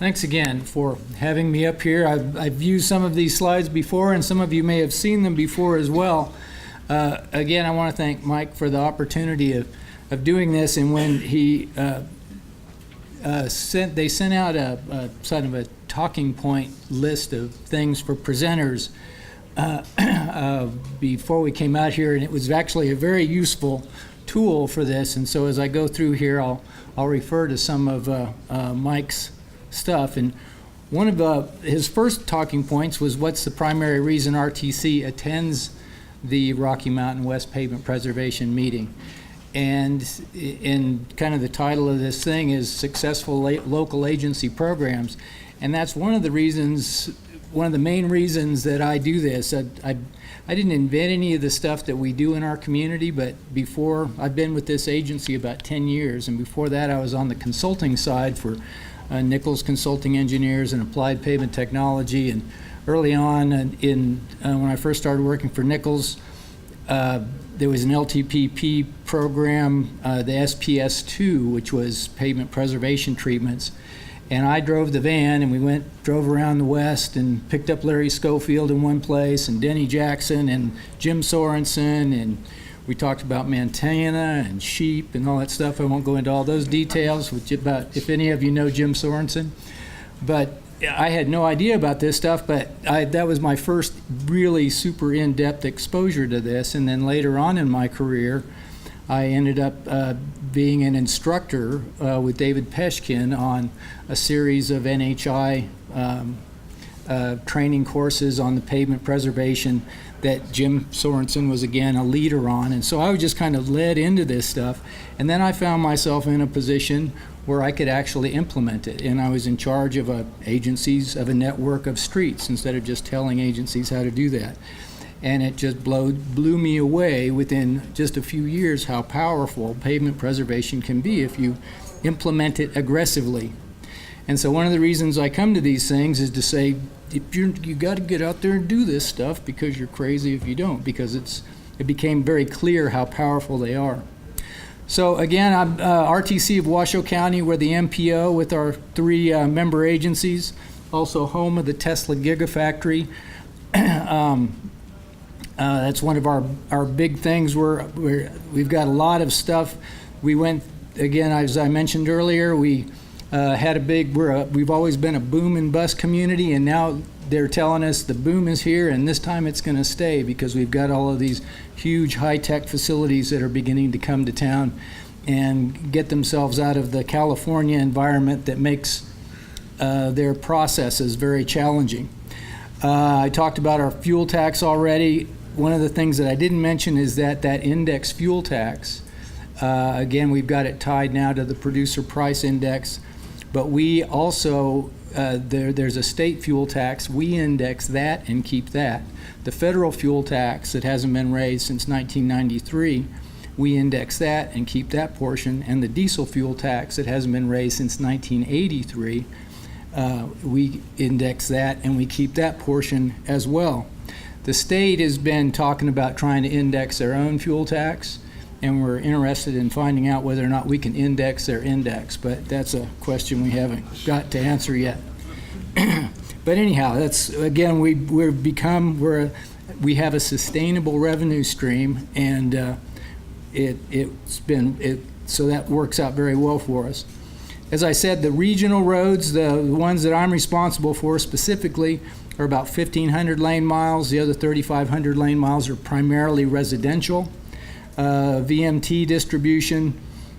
Thanks again for having me up here. I've used some of these slides before, and some of you may have seen them before as well. Again, I want to thank Mike for the opportunity of doing this, and when he they sent out a sort of a talking point list of things for presenters before we came out here, and it was actually a very useful tool for this. And so as I go through here, I'll refer to some of Mike's stuff. And one of his first talking points was, what's the primary reason RTC attends the Rocky Mountain West Pavement Preservation meeting? And in kind of the title of this thing is Successful Local Agency Programs. And that's one of the reasons, one of the main reasons that I do this. I didn't invent any of the stuff that we do in our community, but before, I've been with this agency about 10 years, and before that I was on the consulting side for Nichols Consulting Engineers and Applied Pavement Technology. And early on when I first started working for Nichols, there was an LTPP program, the SPS2, which was pavement preservation treatments. And I drove the van, and we drove around the West and picked up Larry Schofield in one place, and Denny Jackson and Jim Sorensen, and we talked about Montana and sheep and all that stuff. I won't go into all those details, about if any of you know Jim Sorensen. But I had no idea about this stuff, but that was my first really super in-depth exposure to this. And then later on in my career, I ended up being an instructor with David Peshkin on a series of NHI training courses on the pavement preservation that Jim Sorensen was, again, a leader on. And so I was just kind of led into this stuff. And then I found myself in a position where I could actually implement it. And I was in charge of agencies, of a network of streets, instead of just telling agencies how to do that. And it just blew me away within just a few years how powerful pavement preservation can be if you implement it aggressively. And so one of the reasons I come to these things is to say, you got to get out there and do this stuff, because you're crazy if you don't, because it became very clear how powerful they are. So again, I'm RTC of Washoe County. We're the MPO with our 3 member agencies, also home of the Tesla Gigafactory. That's one of our big things. We've got a lot of stuff. We went, again, as I mentioned earlier, we had we've always been a boom and bust community, and now they're telling us the boom is here, and this time it's going to stay, because we've got all of these huge high-tech facilities that are beginning to come to town and get themselves out of the California environment that makes their processes very challenging. I talked about our fuel tax already. One of the things that I didn't mention is that index fuel tax, again, we've got it tied now to the producer price index, but we also, there's a state fuel tax. We index that and keep that. The federal fuel tax that hasn't been raised since 1993, we index that and keep that portion. And the diesel fuel tax that hasn't been raised since 1983, we index that and we keep that portion as well. The state has been talking about trying to index their own fuel tax, and we're interested in finding out whether or not we can index their index, but that's a question we haven't got to answer yet. But anyhow, that's, again, we have a sustainable revenue stream, and so that works out very well for us. As I said, the regional roads, the ones that I'm responsible for specifically, are about 1,500 lane miles. The other 3,500 lane miles are primarily residential. VMT distribution,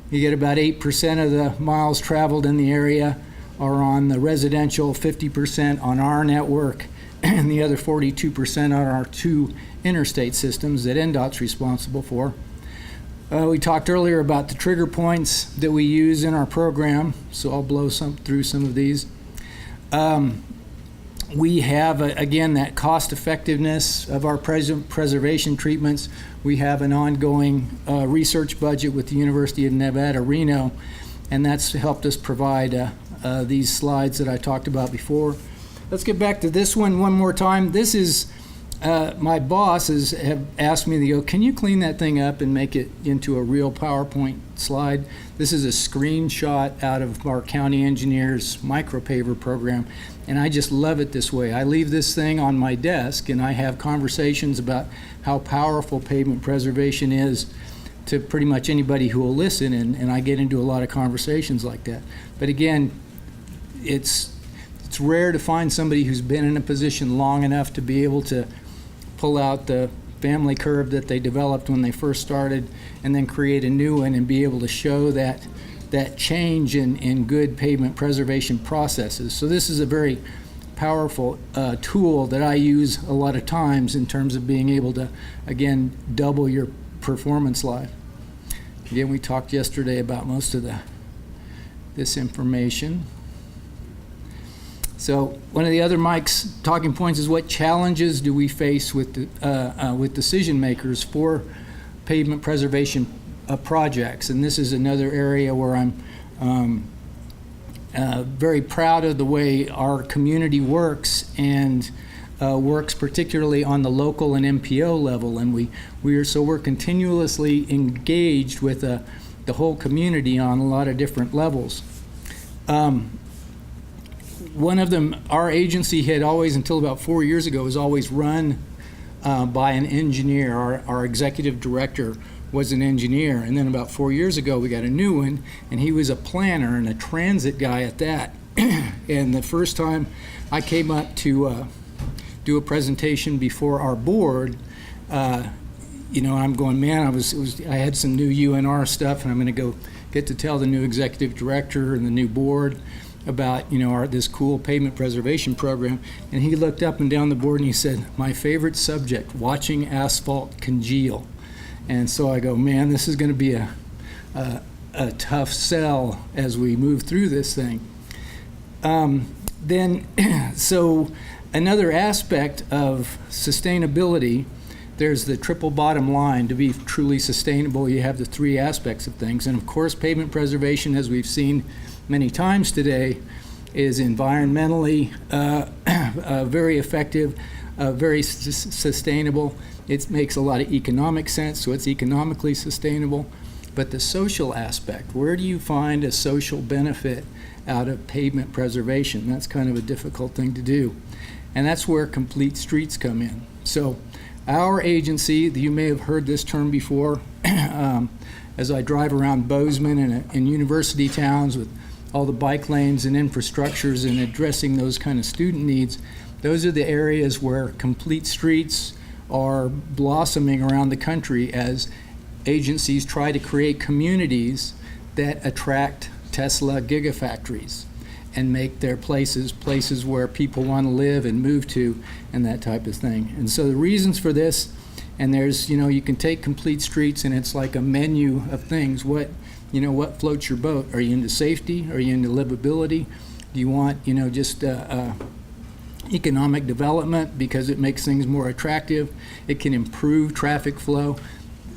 you get about 8% of the miles traveled in the area are on the residential, 50% on our network, and the other 42% on our 2 interstate systems that NDOT's responsible for. We talked earlier about the trigger points that we use in our program, so I'll blow through some of these. We have, again, that cost effectiveness of our preservation treatments. We have an ongoing research budget with the University of Nevada, Reno, and that's helped us provide these slides that I talked about before. Let's get back to this one more time. This is my bosses have asked me to go, can you clean that thing up and make it into a real PowerPoint slide? This is a screenshot out of our county engineer's micropaver program, and I just love it this way. I leave this thing on my desk, and I have conversations about how powerful pavement preservation is to pretty much anybody who will listen, and I get into a lot of conversations like that. But again, it's rare to find somebody who's been in a position long enough to be able to pull out the family curve that they developed when they first started and then create a new one and be able to show that change in good pavement preservation processes. So this is a very powerful tool that I use a lot of times in terms of being able to, again, double your performance life. Again, we talked yesterday about most of this information. So one of the other Mike's talking points is, what challenges do we face with decision makers for pavement preservation projects? And this is another area where I'm very proud of the way our community works, and works particularly on the local and MPO level. And we're continuously engaged with the whole community on a lot of different levels. One of them, our agency had always, until about 4 years ago, was always run by an engineer. Our executive director was an engineer, and then about 4 years ago we got a new one, and he was a planner and a transit guy at that. And the first time I came up to do a presentation before our board, I'm going, man, I had some new UNR stuff, and I'm going to go get to tell the new executive director and the new board about this cool pavement preservation program. And he looked up and down the board and he said, my favorite subject, watching asphalt congeal. And so I go, man, this is going to be a tough sell as we move through this thing. So another aspect of sustainability, there's the triple bottom line. To be truly sustainable, you have the three aspects of things. And of course, pavement preservation, as we've seen many times today, is environmentally very effective, very sustainable. It makes a lot of economic sense, so it's economically sustainable. But the social aspect, where do you find a social benefit out of pavement preservation? That's kind of a difficult thing to do. And that's where complete streets come in. So our agency, you may have heard this term before, as I drive around Bozeman and in university towns with all the bike lanes and infrastructures and addressing those kind of student needs, those are the areas where complete streets are blossoming around the country as agencies try to create communities that attract Tesla gigafactories and make their places where people want to live and move to and that type of thing. And so the reasons for this, and there's, you can take complete streets and it's like a menu of things. What floats your boat? Are you into safety? Are you into livability? Do you want, just economic development because it makes things more attractive? It can improve traffic flow.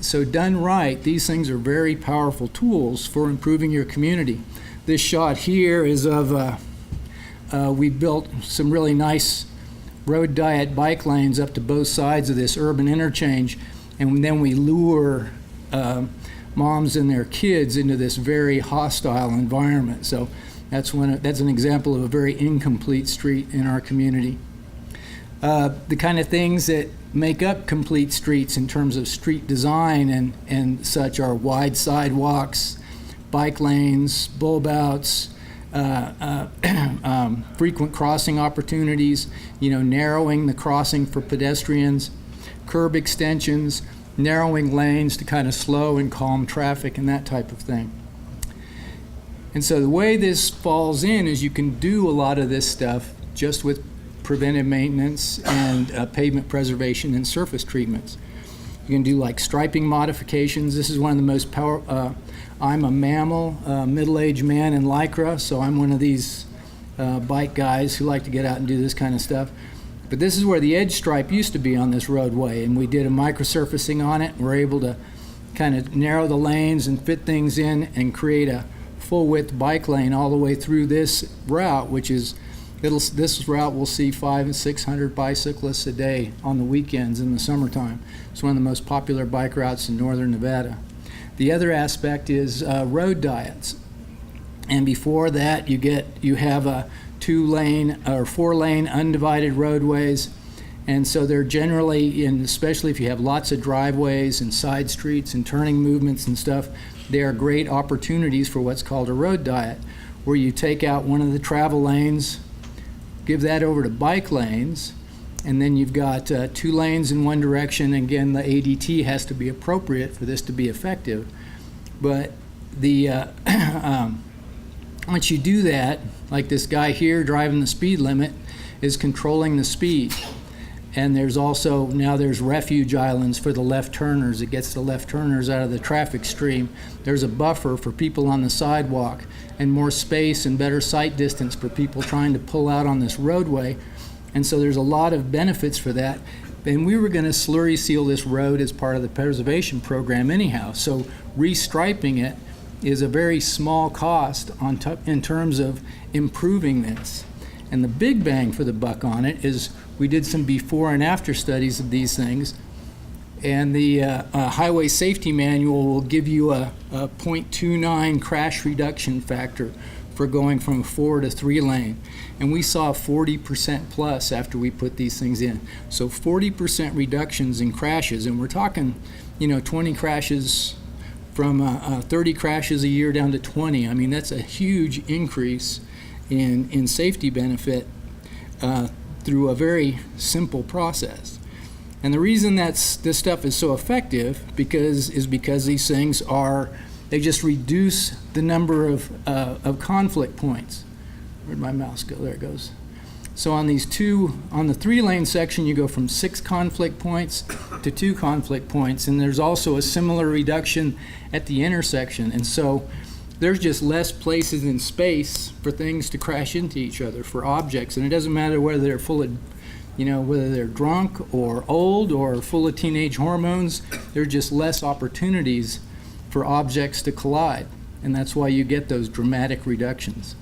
So done right, these things are very powerful tools for improving your community. This shot here is of, we built some really nice road diet bike lanes up to both sides of this urban interchange, and then we lure moms and their kids into this very hostile environment. So that's an example of a very incomplete street in our community. The kind of things that make up complete streets in terms of street design and such are wide sidewalks, bike lanes, bulb outs, frequent crossing opportunities, narrowing the crossing for pedestrians, curb extensions, narrowing lanes to kind of slow and calm traffic and that type of thing. And so the way this falls in is you can do a lot of this stuff just with preventive maintenance and pavement preservation and surface treatments. You can do like striping modifications. This is one of the most I'm a mammal, middle-aged man in Lycra, so I'm one of these bike guys who like to get out and do this kind of stuff. But this is where the edge stripe used to be on this roadway, and we did a microsurfacing on it. We're able to kind of narrow the lanes and fit things in and create a full-width bike lane all the way through this route, which is This route will see 500 and 600 bicyclists a day on the weekends in the summertime. It's one of the most popular bike routes in northern Nevada. The other aspect is road diets. And before that, you have a 2-lane or 4-lane undivided roadways. And so they're generally, especially if you have lots of driveways and side streets and turning movements and stuff, they are great opportunities for what's called a road diet, where you take out one of the travel lanes, give that over to bike lanes, and then you've got 2 lanes in one direction. Again, the ADT has to be appropriate for this to be effective. But once you do that, like this guy here driving the speed limit is controlling the speed. And there's also, now there's refuge islands for the left turners. It gets the left turners out of the traffic stream. There's a buffer for people on the sidewalk and more space and better sight distance for people trying to pull out on this roadway. And so there's a lot of benefits for that. And we were going to slurry seal this road as part of the preservation program anyhow. So restriping it is a very small cost in terms of improving this. And the big bang for the buck on it is we did some before and after studies of these things, and the highway safety manual will give you a 0.29 crash reduction factor for going from a 4 to 3 lane. And we saw 40% plus after we put these things in. So 40% reductions in crashes, and we're talking, 20 crashes from 30 crashes a year down to 20. I mean, that's a huge increase in safety benefit through a very simple process. And the reason this stuff is so effective is because these things they just reduce the number of conflict points. Where'd my mouse go? There it goes. So on the 3-lane section, you go from 6 conflict points to 2 conflict points, and there's also a similar reduction at the intersection. And so there's just less places in space for things to crash into each other, for objects. And it doesn't matter whether they're full of, whether they're drunk or old or full of teenage hormones, there's just less opportunities for objects to collide. And that's why you get those dramatic reductions.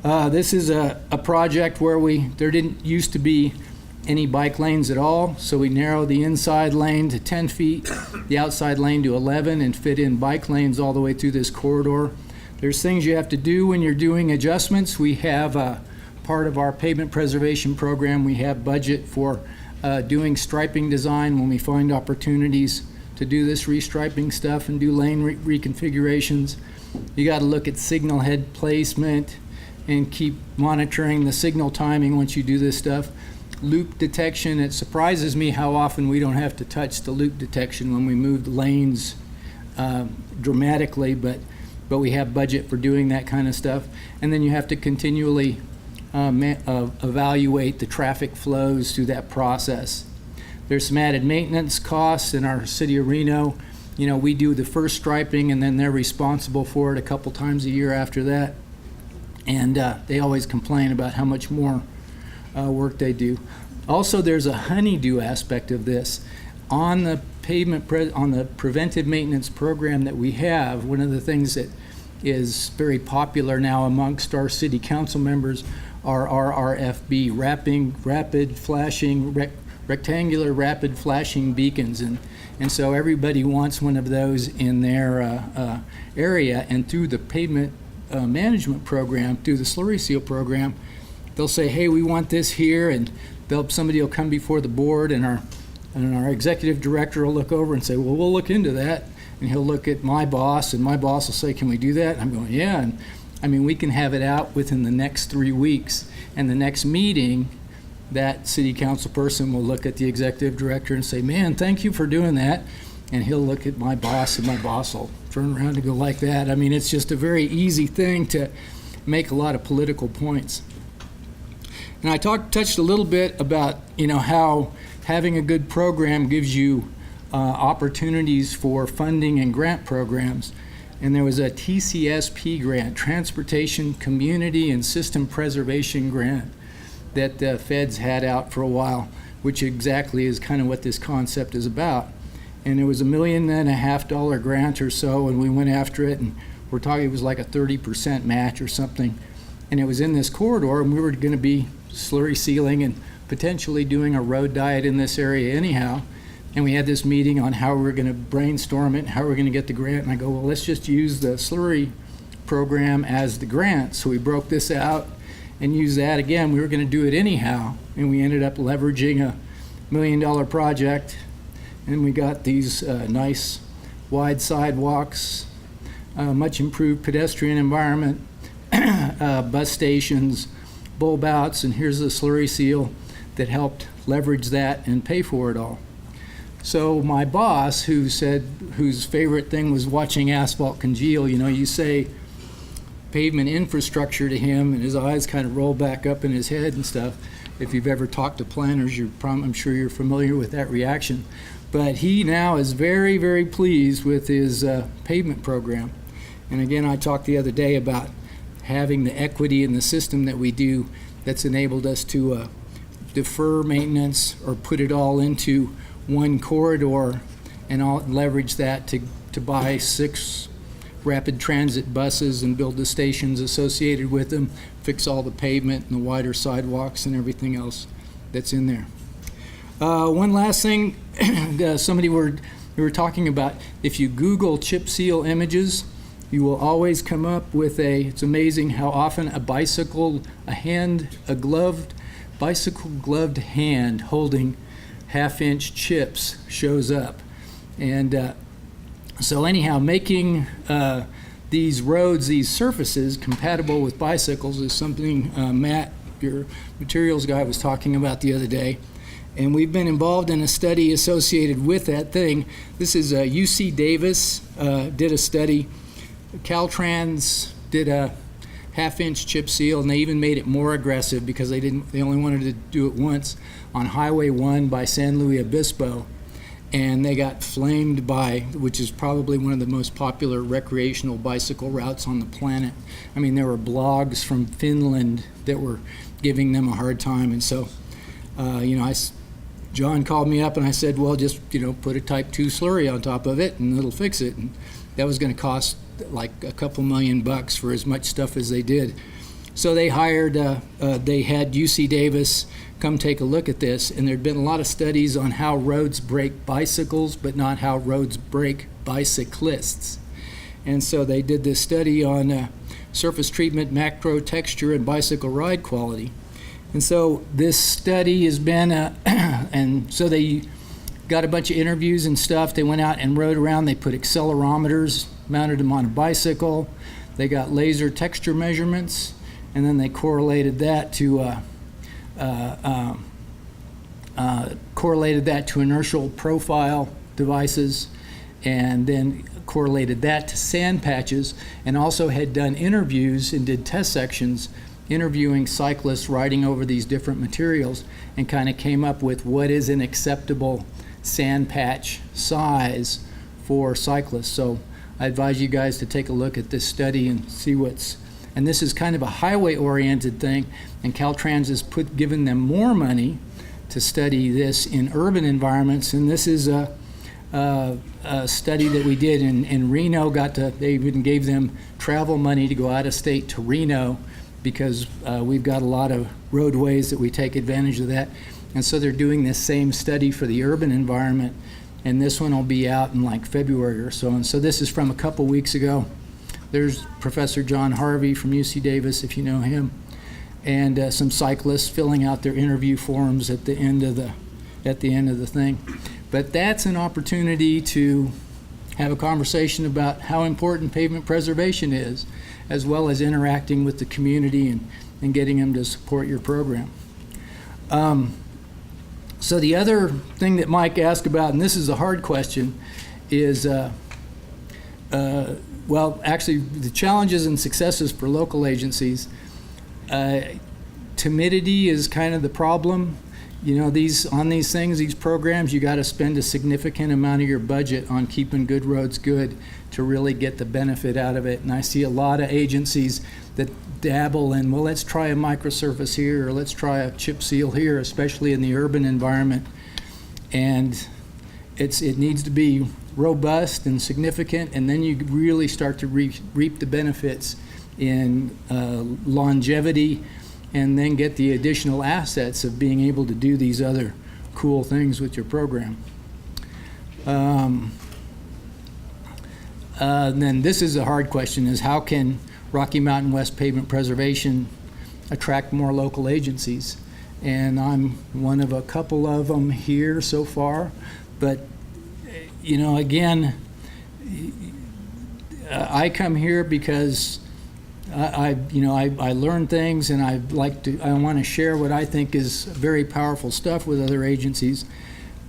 This is a project where there didn't used to be any bike lanes at all, so we narrowed the inside lane to 10 feet, the outside lane to 11, and fit in bike lanes all the way through this corridor. There's things you have to do when you're doing adjustments. We have part of our pavement preservation program, we have budget for doing striping design when we find opportunities to do this restriping stuff and do lane reconfigurations. You got to look at signal head placement and keep monitoring the signal timing once you do this stuff. Loop detection, it surprises me how often we don't have to touch the loop detection when we move the lanes dramatically, but we have budget for doing that kind of stuff. And then you have to continually evaluate the traffic flows through that process. There's some added maintenance costs in our city of Reno. We do the first striping and then they're responsible for it a couple times a year after that. And they always complain about how much more work they do. Also, there's a honeydew aspect of this. On the on the preventive maintenance program that we have, one of the things that is very popular now amongst our city council members are RRFB, rectangular rapid flashing beacons. And so everybody wants one of those in their area, and through the pavement management program, through the slurry seal program, they'll say, hey, we want this here, and somebody will come before the board, and our executive director will look over and say, well, we'll look into that. And he'll look at my boss, and my boss will say, can we do that? And I'm going, yeah. And I mean, we can have it out within the next 3 weeks. And the next meeting, that city council person will look at the executive director and say, man, thank you for doing that. And he'll look at my boss, and my boss will turn around and go like that. I mean, it's just a very easy thing to make a lot of political points. And I touched a little bit about, how having a good program gives you opportunities for funding and grant programs. And there was a TCSP grant, Transportation Community and System Preservation Grant, that the feds had out for a while, which exactly is kind of what this concept is about. And it was $1.5 million grant or so, and we went after it, and we're talking, it was like a 30% match or something. and it was in this corridor, and we were going to be slurry sealing and potentially doing a road diet in this area anyhow. And we had this meeting on how we were going to brainstorm it, how we were going to get the grant. And I go, well, let's just use the slurry program as the grant. So we broke this out and used that. Again, we were going to do it anyhow. And we ended up leveraging $1 million project. And we got these nice wide sidewalks, much improved pedestrian environment, bus stations, bulb outs, and here's the slurry seal that helped leverage that and pay for it all. So my boss, whose favorite thing was watching asphalt congeal, you say pavement infrastructure to him, and his eyes kind of roll back up in his head and stuff. If you've ever talked to planners, I'm sure you're familiar with that reaction. But he now is very, very pleased with his pavement program. And again, I talked the other day about having the equity in the system that we do that's enabled us to defer maintenance or put it all into one corridor, and I'll leverage that to buy 6 rapid transit buses and build the stations associated with them, fix all the pavement and the wider sidewalks and everything else that's in there. One last thing, we were talking about, if you Google chip seal images, you will always come up with it's amazing how often a bicycle gloved hand holding half-inch chips shows up. And so anyhow, making these roads, these surfaces compatible with bicycles is something Matt, your materials guy, was talking about the other day. And we've been involved in a study associated with that thing. This is UC Davis did a study. Caltrans did a half-inch chip seal, and they even made it more aggressive because they only wanted to do it once on Highway 1 by San Luis Obispo, and they got flamed which is probably one of the most popular recreational bicycle routes on the planet. I mean, there were blogs from Finland that were giving them a hard time, and so, John called me up and I said, well, just, put a Type 2 slurry on top of it and it'll fix it. And that was going to cost like a couple $1 million for as much stuff as they did. So they hired, they had UC Davis come take a look at this, and there'd been a lot of studies on how roads break bicycles, but not how roads break bicyclists. And so they did this study on surface treatment, macro texture, and bicycle ride quality. And so this study has been, and so they got a bunch of interviews and stuff. They went out and rode around. They put accelerometers, mounted them on a bicycle. They got laser texture measurements, and then they correlated that to inertial profile devices, and then correlated that to sand patches, and also had done interviews and did test sections interviewing cyclists riding over these different materials, and kind of came up with what is an acceptable sand patch size for cyclists. So I advise you guys to take a look at this study and see and this is kind of a highway-oriented thing, and Caltrans has given them more money to study this in urban environments, and this is a study that we did in Reno. They even gave them travel money to go out of state to Reno, because we've got a lot of roadways that we take advantage of that. And so they're doing this same study for the urban environment, and this one will be out in like February or so. And so this is from a couple weeks ago. There's Professor John Harvey from UC Davis, if you know him, and some cyclists filling out their interview forms at the end of the thing. But that's an opportunity to have a conversation about how important pavement preservation is, as well as interacting with the community and getting them to support your program. So the other thing that Mike asked about, and this is a hard question, is actually the challenges and successes for local agencies. Timidity is kind of the problem. These things, these programs, you got to spend a significant amount of your budget on keeping good roads good to really get the benefit out of it. And I see a lot of agencies that dabble in, well, let's try a microsurface here, or let's try a chip seal here, especially in the urban environment. And it needs to be robust and significant, and then you really start to reap the benefits in longevity, and then get the additional assets of being able to do these other cool things with your program. Then this is a hard question, is how can Rocky Mountain West Pavement Preservation attract more local agencies? And I'm one of a couple of them here so far, but you know, again, I come here because I learn things, and I want to share what I think is very powerful stuff with other agencies.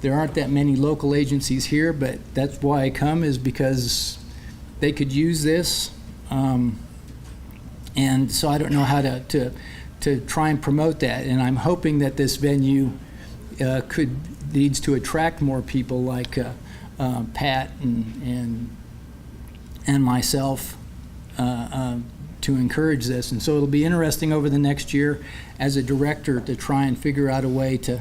There aren't that many local agencies here, but that's why I come, is because they could use this. And so I don't know how to try and promote that. And I'm hoping that this venue needs to attract more people like Pat and myself to encourage this. And so it'll be interesting over the next year as a director to try and figure out a way to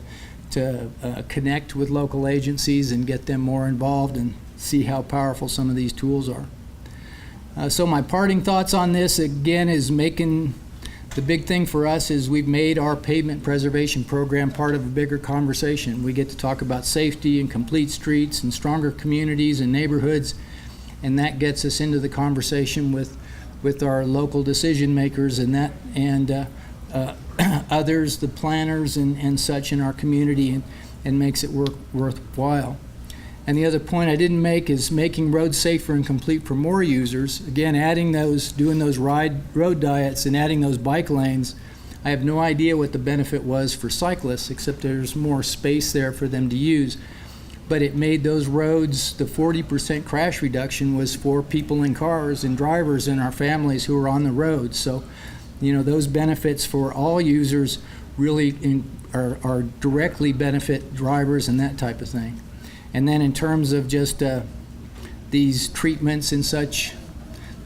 connect with local agencies and get them more involved and see how powerful some of these tools are. So my parting thoughts on this, again, is the big thing for us is we've made our pavement preservation program part of a bigger conversation. We get to talk about safety and complete streets and stronger communities and neighborhoods, and that gets us into the conversation with our local decision makers and others, the planners and such in our community, and makes it worthwhile. And the other point I didn't make is making roads safer and complete for more users. Again, doing those road diets and adding those bike lanes. I have no idea what the benefit was for cyclists, except there's more space there for them to use. But it made those roads, the 40% crash reduction was for people in cars and drivers and our families who are on the road. So, you know, those benefits for all users really are directly benefit drivers and that type of thing. And then in terms of just these treatments and such,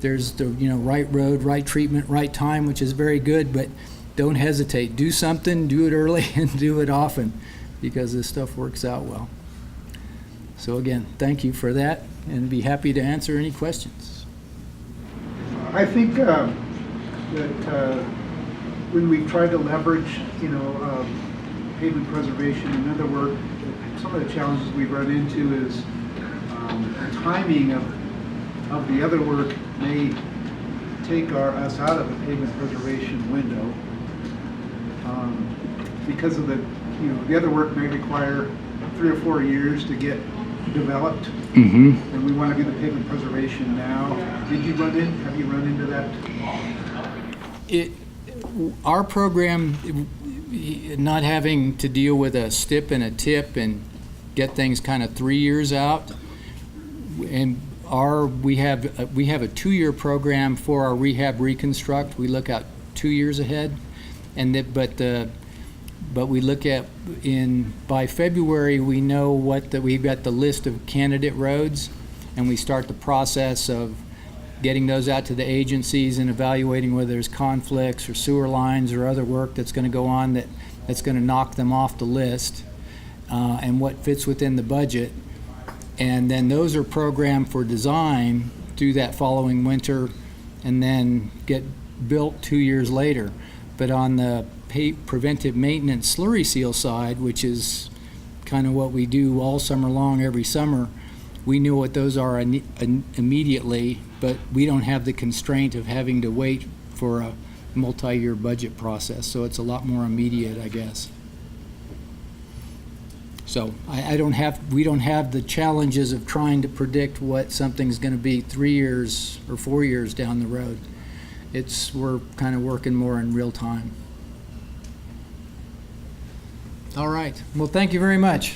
there's the right road, right treatment, right time, which is very good, but don't hesitate. Do something, do it early, and do it often, because this stuff works out well. So again, thank you for that, and be happy to answer any questions. I think that when we've tried to leverage, pavement preservation and other work, some of the challenges we've run into is the timing of the other work may take us out of the pavement preservation window, because of the other work may require 3 or 4 years to get developed, and we want to do the pavement preservation now. Have you run into that? Our program, not having to deal with a stip and a tip and get things kind of 3 years out, and we have a 2-year program for our rehab reconstruct. We look out 2 years ahead, and but we look at by February we know we've got the list of candidate roads, and we start the process of getting those out to the agencies and evaluating whether there's conflicts or sewer lines or other work that's going to go on that's going to knock them off the list, and what fits within the budget. And then those are programmed for design through that following winter and then get built 2 years later. But on the preventive maintenance slurry seal side, which is kind of what we do all summer long, every summer, we know what those are immediately, but we don't have the constraint of having to wait for a multi-year budget process, so it's a lot more immediate, I guess. So we don't have the challenges of trying to predict what something's going to be 3 years or 4 years down the road. We're kind of working more in real time. All right. Well, thank you very much.